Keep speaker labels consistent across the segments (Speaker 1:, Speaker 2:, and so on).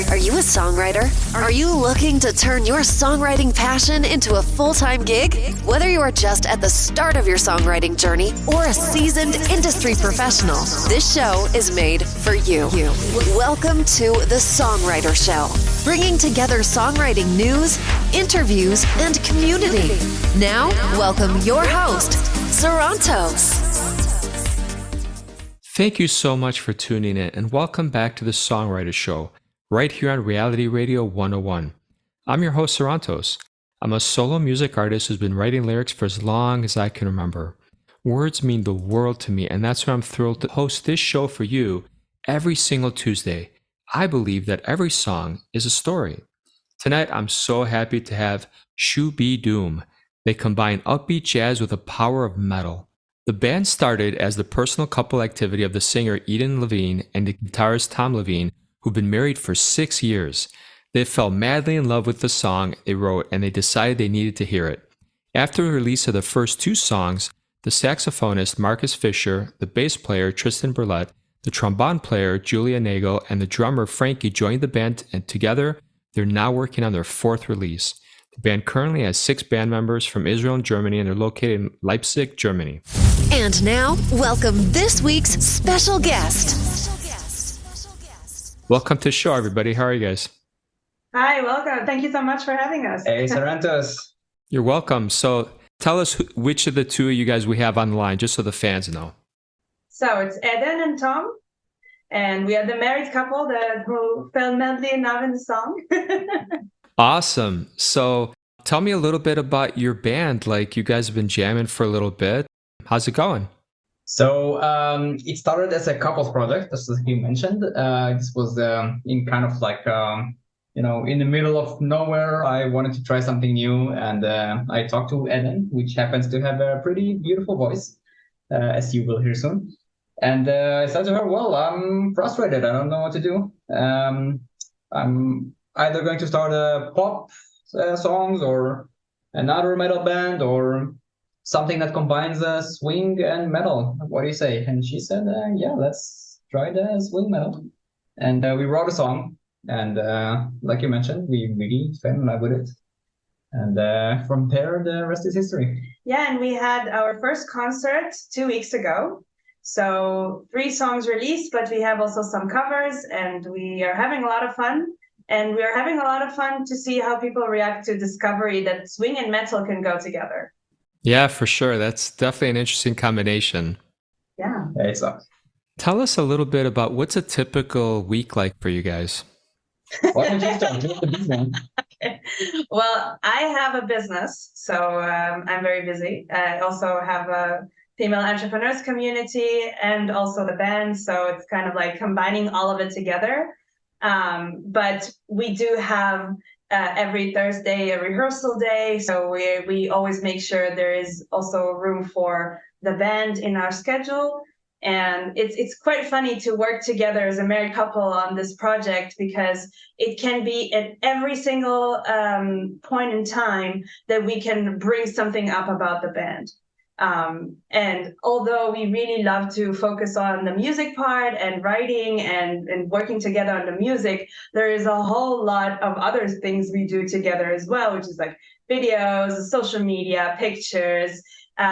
Speaker 1: Are you a songwriter? Are you looking to turn your songwriting passion into a full-time gig? Whether you are just at the start of your songwriting journey or a seasoned industry professional, this show is made for you. Welcome to the Songwriter Show, bringing together songwriting news, interviews, and community. Now, welcome your host, Sarantos.
Speaker 2: Thank you so much for tuning in, and welcome back to the Songwriter Show, right here on Reality Radio 101. I'm your host, Sarantos. I'm a solo music artist who's been writing lyrics for as long as I can remember. Words mean the world to me, and that's why I'm thrilled to host this show for you every single Tuesday. I believe that every song is a story. Tonight, I'm so happy to have Shoo Doom. They combine upbeat jazz with the power of metal. The band started as the personal couple activity of the singer Eden Levine and the guitarist Tom Levine, who've been married for 6 years. They fell madly in love with the song they wrote, and they decided they needed to hear it. After the release of the first 2 songs, the saxophonist Marcus Fisher, the bass player Tristan Burlett, the trombone player Julia Nagel, and the drummer Frankie joined the band, and together they're now working on their 4th release. The band currently has 6 band members from Israel and Germany, and they're located in Leipzig, Germany.
Speaker 1: And now, welcome this week's special guest.
Speaker 2: Welcome to the show, everybody. How are you guys?
Speaker 3: Hi, welcome. Thank you so much for having us.
Speaker 4: Hey, Sarantos.
Speaker 2: You're welcome. So tell us which of the 2 of you guys we have on the line, just so the fans know.
Speaker 3: So it's Eden and Tom, and we are the married couple who fell madly in love in the song.
Speaker 2: Awesome. So tell me a little bit about your band. Like, you guys have been jamming for a little bit. How's it going?
Speaker 4: So it started as a couples project, as you mentioned. This was in kind of like, in the middle of nowhere. I wanted to try something new, and I talked to Eden, which happens to have a pretty beautiful voice, as you will hear soon. And I said to her, well, I'm frustrated. I don't know what to do. I'm either going to start a pop songs or another metal band or something that combines swing and metal. What do you say? And she said, yeah, let's try the swing metal. And we wrote a song. And like you mentioned, we really fell in love with it. And from there, the rest is history.
Speaker 3: Yeah, and we had our first concert 2 weeks ago. So 3 songs released, but we have also some covers, and we are having a lot of fun. And we are having a lot of fun to see how people react to discovery that swing and metal can go together.
Speaker 2: Yeah, for sure. That's definitely an interesting combination.
Speaker 3: Yeah.
Speaker 4: It's up.
Speaker 2: Tell us a little bit about what's a typical week like for you guys.
Speaker 4: Why don't you start with the business?
Speaker 3: Okay. Well, I have a business, so I'm very busy. I also have a female entrepreneurs community and also the band. So it's kind of like combining all of it together. But we do have every Thursday a rehearsal day. So we always make sure there is also room for the band in our schedule. And it's quite funny to work together as a married couple on this project, because it can be at every single point in time that we can bring something up about the band. And although we really love to focus on the music part and writing and working together on the music, there is a whole lot of other things we do together as well, which is like videos, social media, pictures,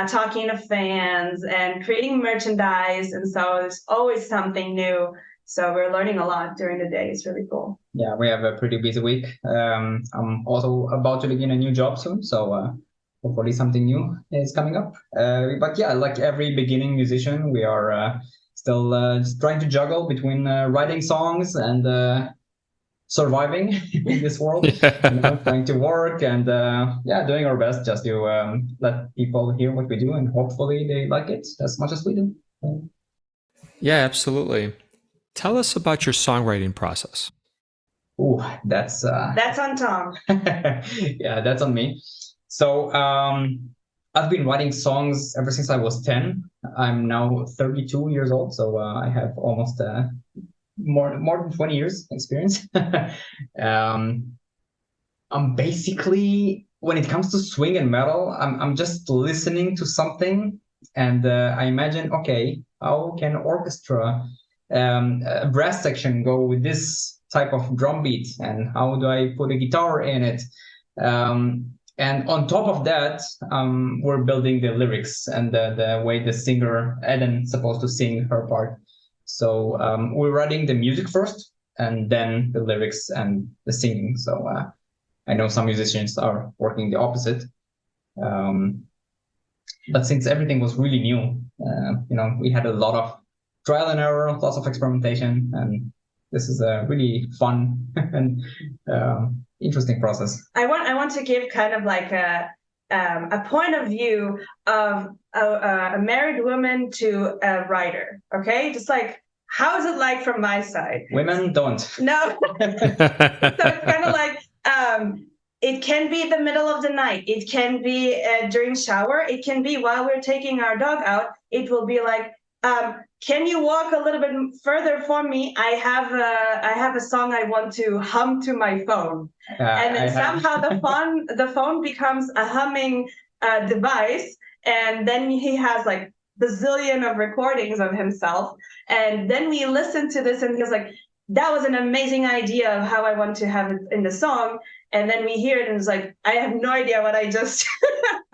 Speaker 3: talking to fans and creating merchandise. And so there's always something new. So we're learning a lot during the day. It's really cool.
Speaker 4: Yeah, we have a pretty busy week. I'm also about to begin a new job soon. So hopefully something new is coming up. But yeah, like every beginning musician, we are still just trying to juggle between writing songs and surviving in this world.
Speaker 2: Yeah.
Speaker 4: Trying to work and doing our best just to let people hear what we do, and hopefully they like it as much as we do.
Speaker 2: Yeah, absolutely. Tell us about your songwriting process.
Speaker 4: Ooh, that's
Speaker 3: on Tom.
Speaker 4: Yeah, that's on me. So I've been writing songs ever since I was 10. I'm now 32 years old, so I have almost more than 20 years experience. I'm basically, when it comes to swing and metal, I'm just listening to something, and I imagine, okay, how can orchestra, a brass section go with this type of drum beat, and how do I put a guitar in it? And on top of that, we're building the lyrics and the way the singer Eden is supposed to sing her part. So we're writing the music first, and then the lyrics and the singing. So I know some musicians are working the opposite. But since everything was really new, we had a lot of trial and error, lots of experimentation, and this is a really fun and interesting process.
Speaker 3: I want to give kind of like a point of view of a married woman to a writer. Okay, just like how is it like from my side?
Speaker 4: Women don't.
Speaker 3: No. So it's kind of like it can be the middle of the night. It can be during shower. It can be while we're taking our dog out. It will be like, can you walk a little bit further for me? I have a song I want to hum to my phone, and then somehow the phone becomes a humming device, and then he has like bazillion of recordings of himself, and then we listen to this, and he's like, that was an amazing idea of how I want to have it in the song. And then we hear it and it's like, I have no idea what I just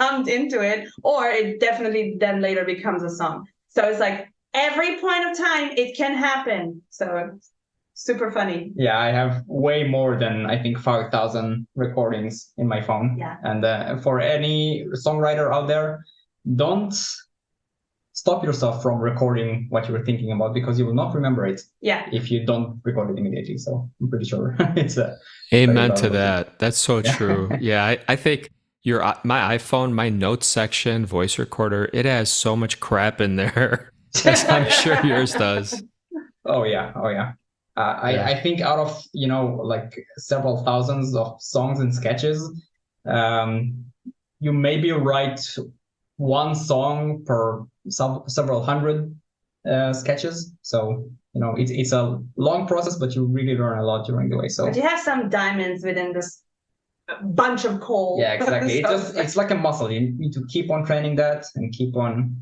Speaker 3: hummed into it, or it definitely then later becomes a song. So it's like every point of time it can happen. So it's super funny.
Speaker 4: Yeah, I have way more than I think 5,000 recordings in my phone.
Speaker 3: Yeah.
Speaker 4: And for any songwriter out there, don't stop yourself from recording what you were thinking about, because you will not remember it.
Speaker 3: Yeah.
Speaker 4: If you don't record it immediately. So I'm pretty sure it's a
Speaker 2: amen to that. That's so true. Yeah, I think my iPhone, my notes section, voice recorder, it has so much crap in there, as I'm sure yours does.
Speaker 4: Oh yeah. I think out of like several thousands of songs and sketches, you maybe write one song per several hundred sketches. So it's a long process, but you really learn a lot during the way. So
Speaker 3: but you have some diamonds within this bunch of coal.
Speaker 4: Yeah, exactly. It's like a muscle. You need to keep on training that and keep on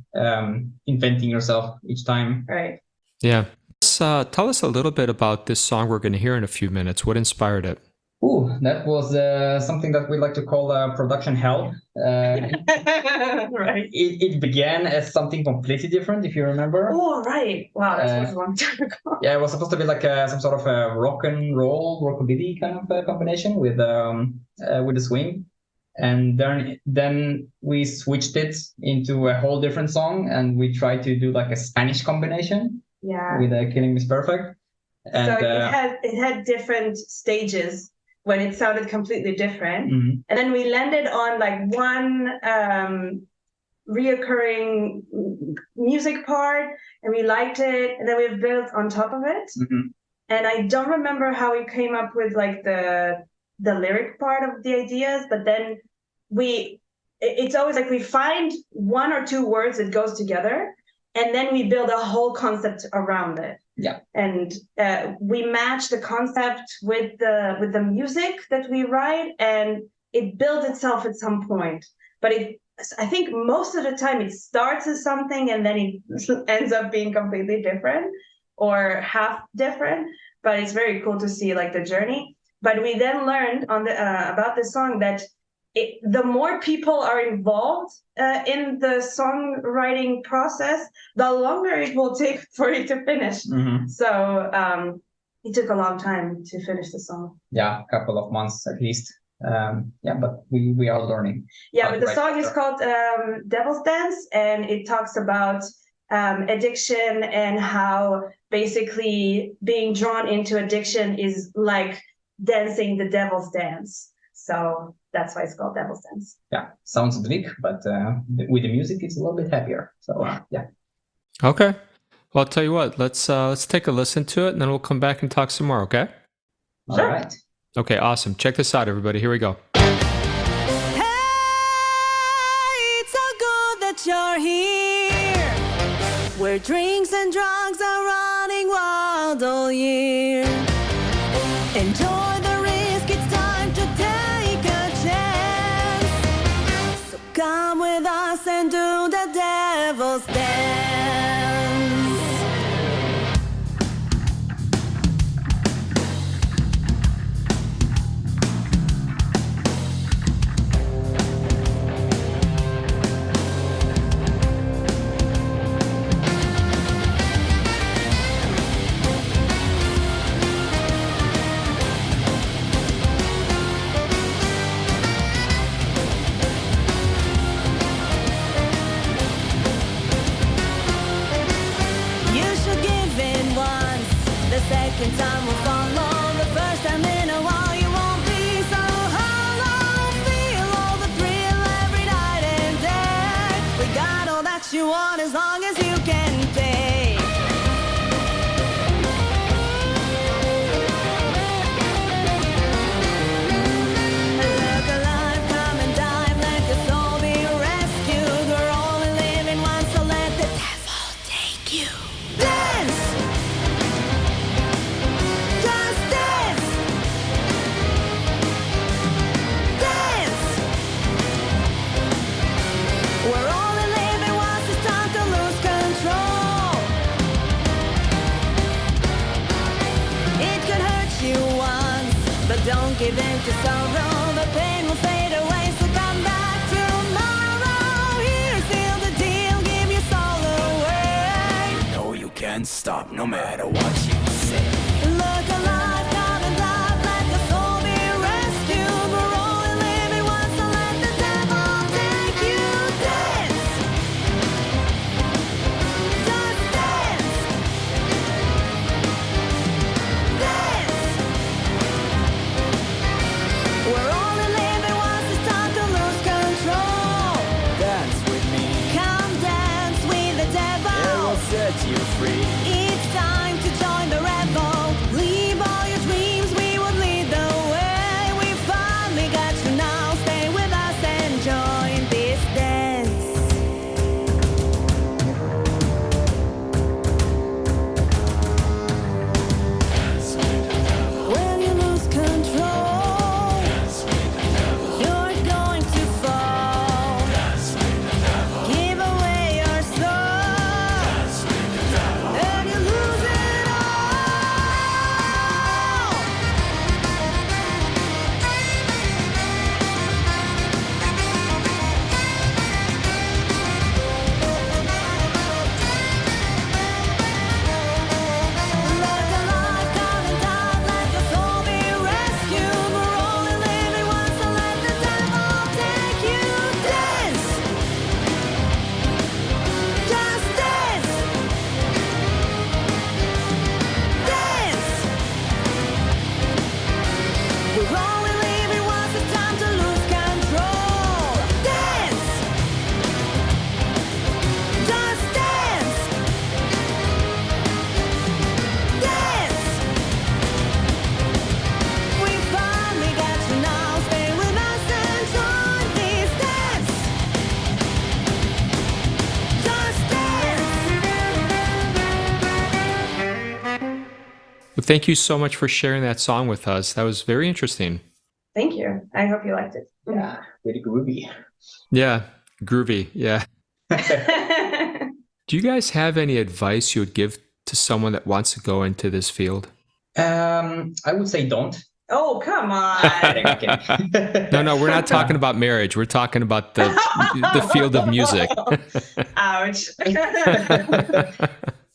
Speaker 4: inventing yourself each time.
Speaker 3: Right.
Speaker 2: Yeah. Tell us a little bit about this song we're going to hear in a few minutes. What inspired it?
Speaker 4: Ooh, that was something that we like to call production hell.
Speaker 3: Right.
Speaker 4: It began as something completely different, if you remember.
Speaker 3: Oh, right. Wow, that was a long time ago.
Speaker 4: Yeah, it was supposed to be like some sort of a rock and roll, rockabilly kind of combination with the swing. And then we switched it into a whole different song, and we tried to do like a Spanish combination.
Speaker 3: Yeah.
Speaker 4: With Killing Miss Perfect. And,
Speaker 3: so it had different stages when it sounded completely different.
Speaker 4: Mm-hmm.
Speaker 3: And then we landed on like one reoccurring music part, and we liked it, and then we built on top of it.
Speaker 4: Mm-hmm.
Speaker 3: And I don't remember how we came up with like the lyric part of the ideas, but then it's always like we find one or two words that goes together, and then we build a whole concept around it.
Speaker 4: Yeah. And
Speaker 3: we match the concept with the music that we write, and it builds itself at some point. But I think most of the time it starts as something, and then it ends up being completely different or half different. But it's very cool to see like the journey. But we then learned about the song that the more people are involved in the songwriting process, the longer it will take for it to finish.
Speaker 4: Mm-hmm.
Speaker 3: So it took a long time to finish the song.
Speaker 4: Yeah, a couple of months at least. But we are learning.
Speaker 3: Yeah, but the song is called Devil's Dance, and it talks about addiction and how basically being drawn into addiction is like dancing the devil's dance. So that's why it's called Devil's Dance.
Speaker 4: Yeah, sounds bleak, but with the music, it's a little bit happier. So yeah.
Speaker 2: Okay. Well, I'll tell you what. Let's take a listen to it, and then we'll come back and talk some more. Okay.
Speaker 4: All right.
Speaker 2: Okay. Awesome. Check this out, everybody. Here we go.
Speaker 5: Hey, it's so good that you're here, where drinks and drugs are running wild all year. Enjoy the risk. It's time to take a chance. So come with us and do the devil's dance. Don't give in to sorrow, the pain will fade away, so come back tomorrow. Here's still the deal, give your soul away.
Speaker 6: No, you can't stop, no matter what you say.
Speaker 5: Look alive, come and live, let the soul be rescued. We're only living once, so let the devil take you. Dance, just dance, dance. We're only living once, it's time to lose control.
Speaker 6: Dance with me,
Speaker 5: Come dance with the
Speaker 6: it
Speaker 5: devil.
Speaker 6: will set you free.
Speaker 5: It's time to join the revel. Leave all your dreams, we would lead the way. We finally got you now. Stay with us and join this dance. When you lose control, you're going to fall. Give away your soul, and you lose it all. Look alive, come and die, let your soul be rescued. We're only living once, so let the devil take you. Dance, just dance, dance. We're only living once, it's time to lose control. Dance, just dance, dance. We finally got you now. Stay with us and join this dance. Just dance.
Speaker 2: Well, thank you so much for sharing that song with us. That was very interesting.
Speaker 3: Thank you. I hope you liked it.
Speaker 4: Yeah, very groovy.
Speaker 2: Yeah, groovy. Yeah. Do you guys have any advice you would give to someone that wants to go into this field?
Speaker 4: I would say don't.
Speaker 3: Oh, come on.
Speaker 4: Okay.
Speaker 2: No, we're not talking about marriage. We're talking about the field of music.
Speaker 3: Ouch.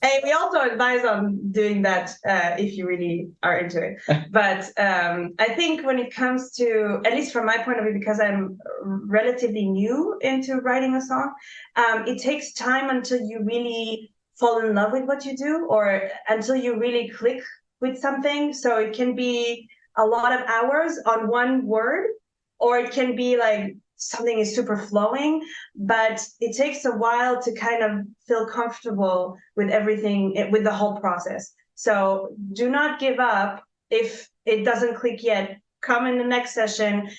Speaker 3: Hey, we also advise on doing that if you really are into it. But I think when it comes to, at least from my point of view, because I'm relatively new into writing a song, it takes time until you really fall in love with what you do, or until you really click with something. So it can be a lot of hours on one word, or it can be like something is super flowing, but it takes a while to kind of feel comfortable with everything, with the whole process. So do not give up if it doesn't click yet. Come in the next session.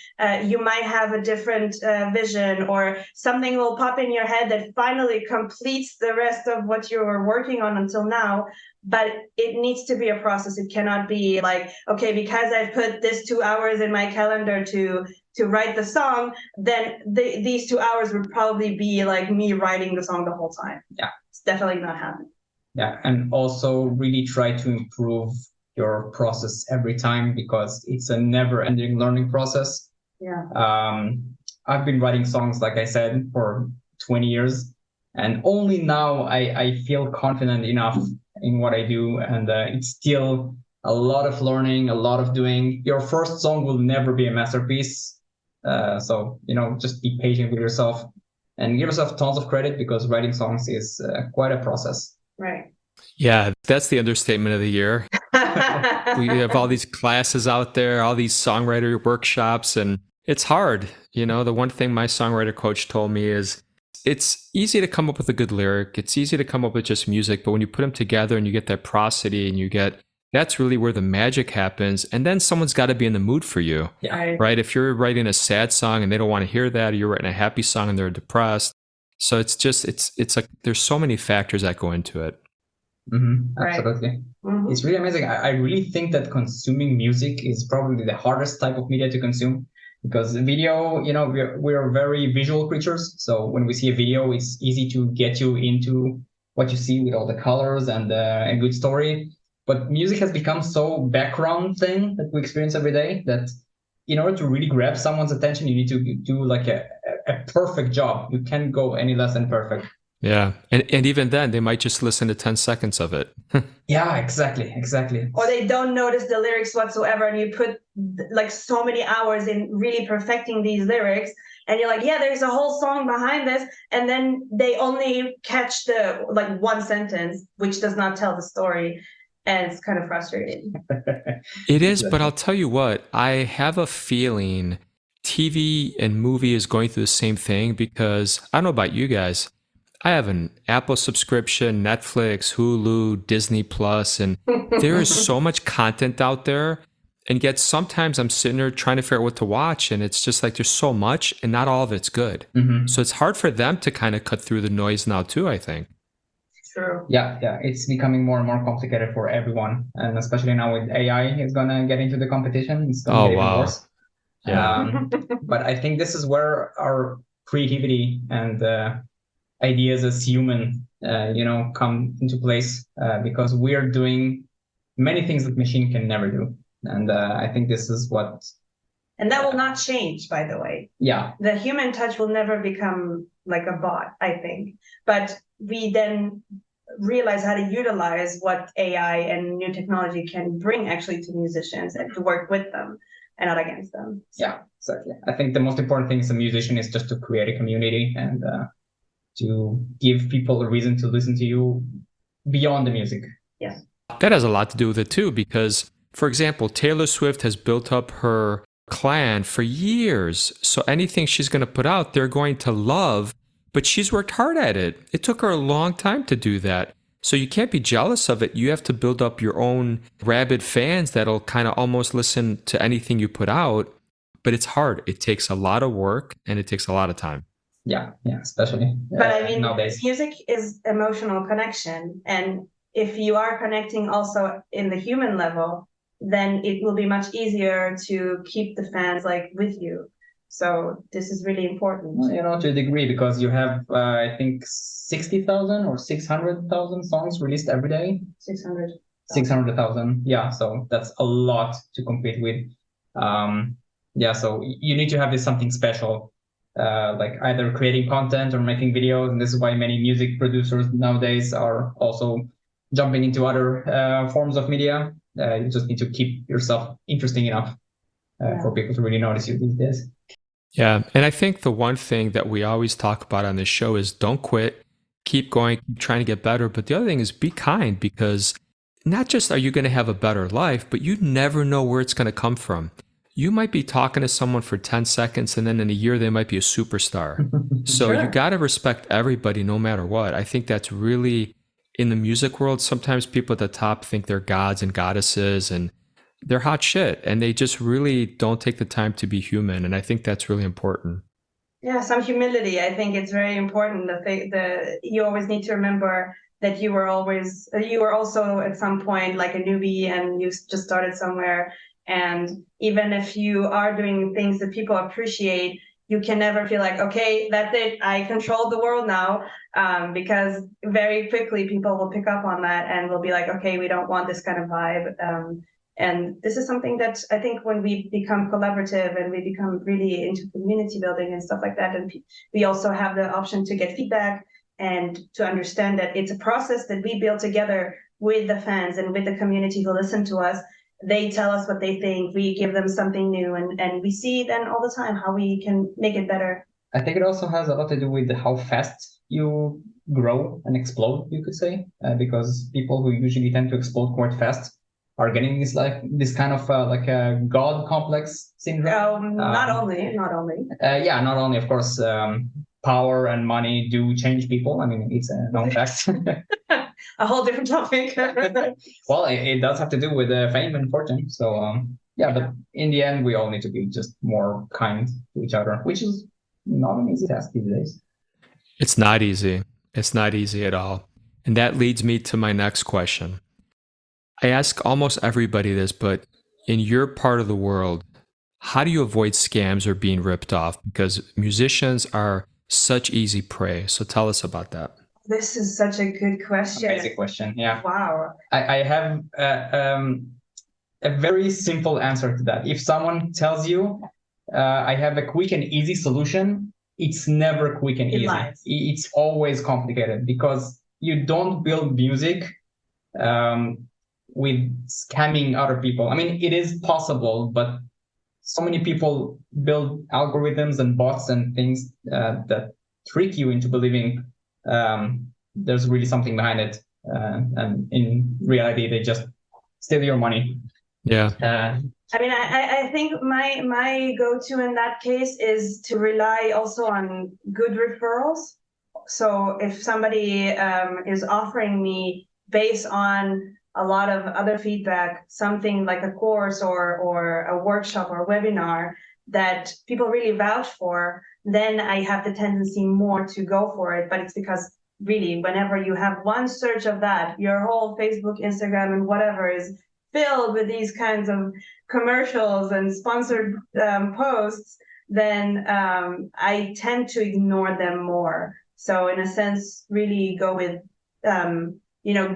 Speaker 3: You might have a different vision, or something will pop in your head that finally completes the rest of what you were working on until now. But it needs to be a process. It cannot be like, okay, because I've put this 2 hours in my calendar to write the song, then these 2 hours would probably be like me writing the song the whole time.
Speaker 4: Yeah.
Speaker 3: It's definitely not happening.
Speaker 4: Yeah, and also really try to improve your process every time, because it's a never-ending learning process.
Speaker 3: Yeah.
Speaker 4: I've been writing songs, like I said, for 20 years, and only now I feel confident enough in what I do, and it's still a lot of learning, a lot of doing. Your first song will never be a masterpiece, so just be patient with yourself and give yourself tons of credit, because writing songs is quite a process.
Speaker 3: Right.
Speaker 2: Yeah, that's the understatement of the year. We have all these classes out there, all these songwriter workshops, and it's hard. The one thing my songwriter coach told me is it's easy to come up with a good lyric. It's easy to come up with just music, but when you put them together and you get that prosody and that's really where the magic happens. And then someone's got to be in the mood for you,
Speaker 4: Yeah.
Speaker 2: right? If you're writing a sad song and they don't want to hear that, or you're writing a happy song and they're depressed. So it's like, there's so many factors that go into it.
Speaker 4: Mm-hmm,
Speaker 3: Right.
Speaker 4: absolutely.
Speaker 3: Mhm.
Speaker 4: It's really amazing. I really think that consuming music is probably the hardest type of media to consume, because video, we're very visual creatures. So when we see a video, it's easy to get you into what you see with all the colors and a good story. but music has become so background thing that we experience every day that in order to really grab someone's attention, you need to do like a perfect job. You can't go any less than perfect.
Speaker 2: Yeah. And even then, they might just listen to 10 seconds of it.
Speaker 4: Yeah, exactly.
Speaker 3: Or they don't notice the lyrics whatsoever, and you put like so many hours in really perfecting these lyrics, and you're like, yeah, there's a whole song behind this, and then they only catch the like one sentence, which does not tell the story, and it's kind of frustrating.
Speaker 2: It is, but I'll tell you what, I have a feeling TV and movie is going through the same thing because I don't know about you guys. I have an Apple subscription, Netflix, Hulu, Disney Plus, and there is so much content out there. And yet sometimes I'm sitting there trying to figure out what to watch, and it's just like there's so much and not all of it's good.
Speaker 4: Mm-hmm.
Speaker 2: So it's hard for them to kind of cut through the noise now too, I think.
Speaker 3: True.
Speaker 4: Yeah, it's becoming more and more complicated for everyone. And especially now with AI, it's going to get into the competition. It's going to get even worse.
Speaker 2: Yeah.
Speaker 4: But I think this is where our creativity and ideas as human, come into place because we're doing many things that machine can never do. And I think this is what...
Speaker 3: And that will not change, by the way.
Speaker 4: Yeah.
Speaker 3: The human touch will never become like a bot, I think. But we then realize how to utilize what AI and new technology can bring actually to musicians and to work with them and not against them. So.
Speaker 4: Yeah, exactly. I think the most important thing as a musician is just to create a community and to give people a reason to listen to you beyond the music.
Speaker 3: Yes.
Speaker 2: That has a lot to do with it too, because, for example, Taylor Swift has built up her clan for years. So anything she's going to put out, they're going to love, but she's worked hard at it. It took her a long time to do that. So you can't be jealous of it. You have to build up your own rabid fans that'll kind of almost listen to anything you put out. But it's hard. It takes a lot of work and it takes a lot of time.
Speaker 4: Yeah, especially.
Speaker 3: But I mean,
Speaker 4: nowadays.
Speaker 3: Music is emotional connection. And if you are connecting also in the human level, then it will be much easier to keep the fans like with you. So this is really important.
Speaker 4: Well, to a degree, because you have, I think, 60,000 or 600,000 songs released every day.
Speaker 3: 600.
Speaker 4: 600,000. Yeah, so that's a lot to compete with. So you need to have this something special, like either creating content or making videos. And this is why many music producers nowadays are also jumping into other forms of media. You just need to keep yourself interesting enough for people to really notice you these days.
Speaker 2: Yeah. And I think the one thing that we always talk about on this show is don't quit, keep going, keep trying to get better. But the other thing is be kind, because not just are you going to have a better life, but you never know where it's going to come from. You might be talking to someone for 10 seconds and then in a year they might be a superstar. So
Speaker 4: Sure.
Speaker 2: You got to respect everybody no matter what. I think that's really, in the music world, sometimes people at the top think they're gods and goddesses and they're hot shit, and they just really don't take the time to be human. And I think that's really important.
Speaker 3: Yeah, some humility. I think it's very important. You always need to remember that you were also at some point like a newbie and you just started somewhere. And even if you are doing things that people appreciate, you can never feel like, okay, that's it, I control the world now, because very quickly people will pick up on that and will be like, okay, we don't want this kind of vibe. And this is something that I think when we become collaborative and we become really into community building and stuff like that, and we also have the option to get feedback and to understand that it's a process that we build together with the fans and with the community who listen to us. They tell us what they think, we give them something new, and we see then all the time how we can make it better. I
Speaker 4: think it also has a lot to do with how fast you grow and explode, you could say, because people who usually tend to explode quite fast are getting this kind of like a god complex syndrome.
Speaker 3: Not only.
Speaker 4: Not only, of course, power and money do change people. I mean, it's a known fact.
Speaker 3: A whole different topic.
Speaker 4: Well, it does have to do with fame and fortune. So, but in the end, we all need to be just more kind to each other, which is not an easy task these days.
Speaker 2: It's not easy. It's not easy at all. And that leads me to my next question. I ask almost everybody this, but in your part of the world, how do you avoid scams or being ripped off? Because musicians are such easy prey. So tell us about that.
Speaker 3: This is such a good question.
Speaker 4: Basic question. Yeah.
Speaker 3: Wow.
Speaker 4: I have a very simple answer to that. If someone tells you, I have a quick and easy solution, it's never quick and easy.
Speaker 3: Lies.
Speaker 4: It's always complicated because you don't build music with scamming other people. I mean, it is possible, but so many people build algorithms and bots and things that trick you into believing there's really something behind it. And in reality, they just steal your money.
Speaker 2: Yeah.
Speaker 3: I mean, I think my go-to in that case is to rely also on good referrals. So if somebody is offering me based on a lot of other feedback, something like a course or a workshop or a webinar that people really vouch for, then I have the tendency more to go for it. But it's because really, whenever you have one search of that, your whole Facebook, Instagram, and whatever is filled with these kinds of commercials and sponsored posts, then I tend to ignore them more. So in a sense, really go with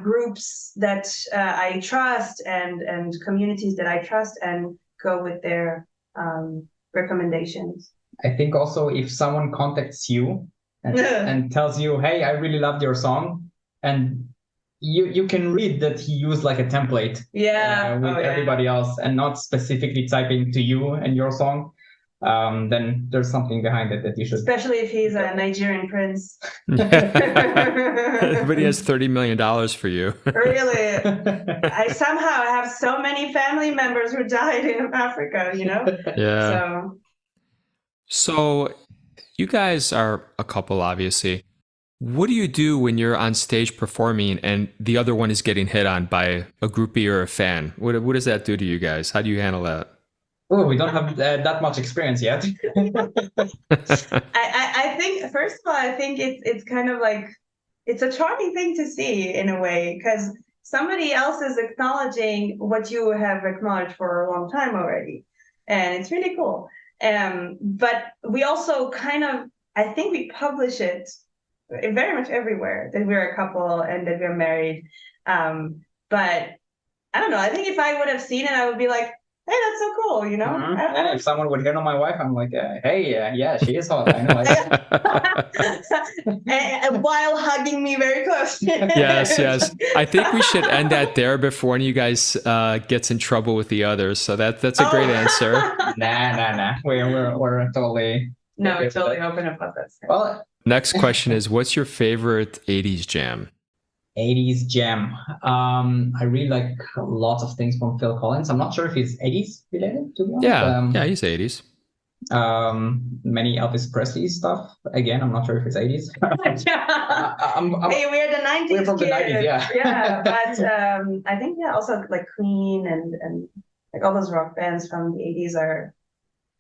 Speaker 3: groups that I trust and communities that I trust, and go with their recommendations.
Speaker 4: I think also if someone contacts you and tells you, hey, I really loved your song, and you can read that he used like a template with everybody else and not specifically typing to you and your song, then there's something behind it that you should.
Speaker 3: Especially if he's a Nigerian prince.
Speaker 2: But he has $30 million for you.
Speaker 3: Really? I somehow have so many family members who died in Africa,
Speaker 2: Yeah. So you guys are a couple, obviously. What do you do when you're on stage performing and the other one is getting hit on by a groupie or a fan? What does that do to you guys? How do you handle that?
Speaker 4: Oh, we don't have that much experience yet.
Speaker 3: I think, first of all, I think it's kind of like, it's a charming thing to see in a way, because somebody else is acknowledging what you have acknowledged for a long time already. And it's really cool. But we also I think we publish it very much everywhere that we're a couple and that we're married. But I don't know. I think if I would have seen it, I would be like, hey, that's so cool,
Speaker 4: Mm-hmm. And if someone would hear on my wife, I'm like, hey, yeah, she is hot. I know.
Speaker 3: and while hugging me very close.
Speaker 2: Yes. I think we should end that there before one of you guys gets in trouble with the others. So that's a great answer.
Speaker 4: Nah. We're totally.
Speaker 3: No, totally open about this.
Speaker 4: Well,
Speaker 2: next question is, what's your favorite 80s jam?
Speaker 4: 80s jam. I really like lots of things from Phil Collins. I'm not sure if it's 80s related, to be honest.
Speaker 2: Yeah, he's 80s.
Speaker 4: Many Elvis Presley stuff. Again, I'm not sure if it's 80s.
Speaker 3: Hey, we're the 90s.
Speaker 4: We're from the 90s, yeah.
Speaker 3: Yeah, but I think also like Queen and like all those rock bands from the 80s are.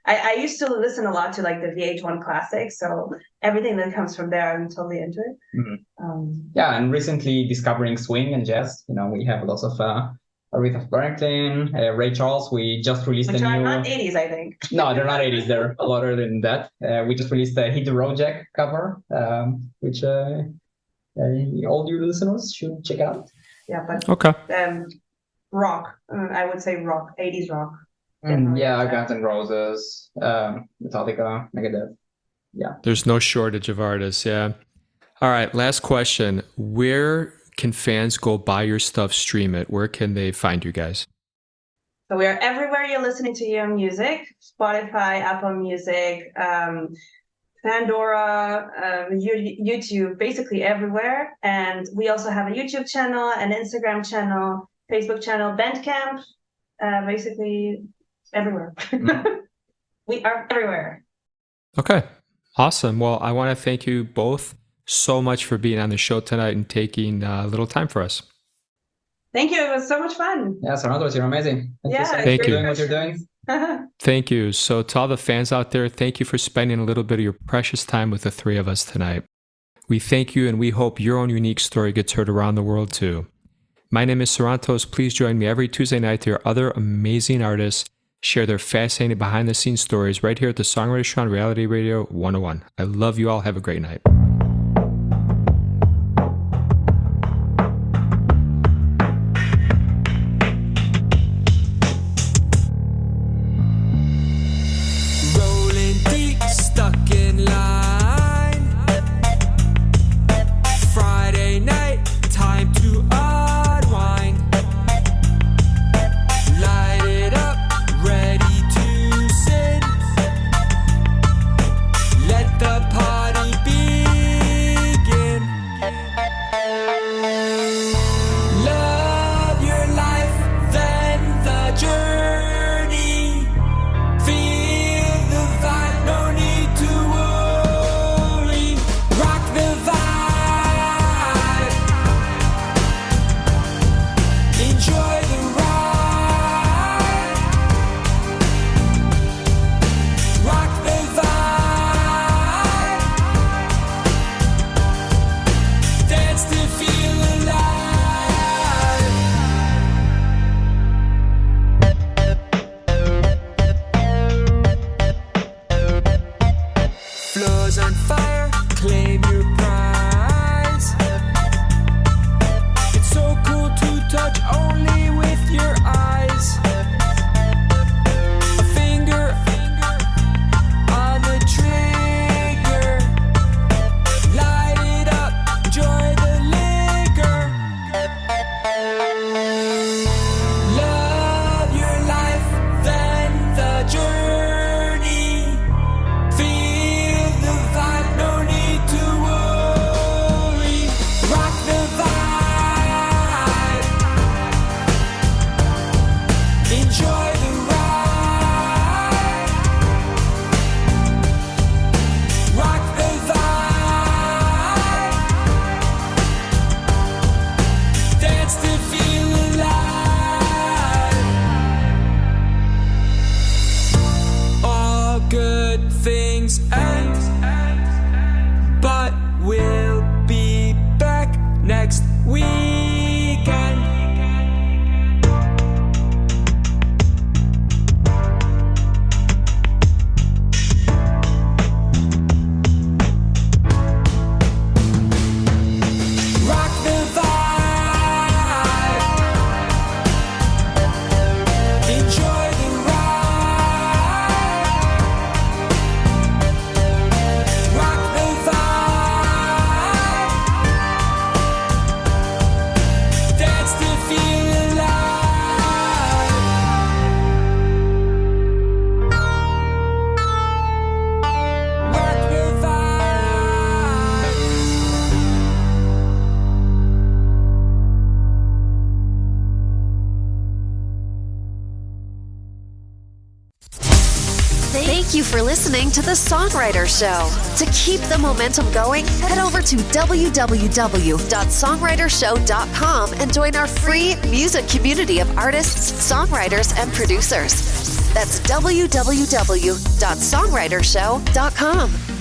Speaker 3: I used to listen a lot to like the VH1 classics, so everything that comes from there, I'm totally into it.
Speaker 4: Mm-hmm. And recently discovering swing and jazz. We have lots of Aretha Franklin, Ray Charles. We just released
Speaker 3: Which
Speaker 4: a new.
Speaker 3: are not 80s, I think.
Speaker 4: No, they're not 80s. They're a lot earlier than that. We just released a Hit the Road Jack cover, which all you listeners should check out.
Speaker 3: Yeah, but
Speaker 2: okay.
Speaker 3: Rock. I would say rock. 80s rock.
Speaker 4: Guns N' Roses, Metallica, Megadeth. Yeah.
Speaker 2: There's no shortage of artists, yeah. All right, last question. Where can fans go buy your stuff, stream it? Where can they find you guys?
Speaker 3: So we are everywhere you're listening to your music. Spotify, Apple Music, Pandora, YouTube, basically everywhere. And we also have a YouTube channel, an Instagram channel, Facebook channel, Bandcamp, basically everywhere. We are everywhere.
Speaker 2: Okay, awesome. Well, I want to thank you both so much for being on the show tonight and taking a little time for us.
Speaker 3: Thank you. It was so much fun.
Speaker 4: Yeah, Songwriters, you're amazing. Thank you so much
Speaker 2: Thank
Speaker 4: for
Speaker 2: you.
Speaker 4: doing what you're doing.
Speaker 2: Thank you. So to all the fans out there, thank you for spending a little bit of your precious time with the three of us tonight. We thank you and we hope your own unique story gets heard around the world too. My name is Sarantos. Please join me every Tuesday night to hear other amazing artists share their fascinating behind-the-scenes stories right here at the Songwriter Show on Reality Radio 101. I love you all. Have a great night.
Speaker 6: things end, but we'll be back next weekend. Rock the vibe, enjoy the ride. Rock the vibe, dance to feel alive. Rock the vibe.
Speaker 1: Thank you for listening to The Songwriter Show. To keep the momentum going, head over to www.songwritershow.com and join our free music community of artists, songwriters, and producers. That's www.songwritershow.com.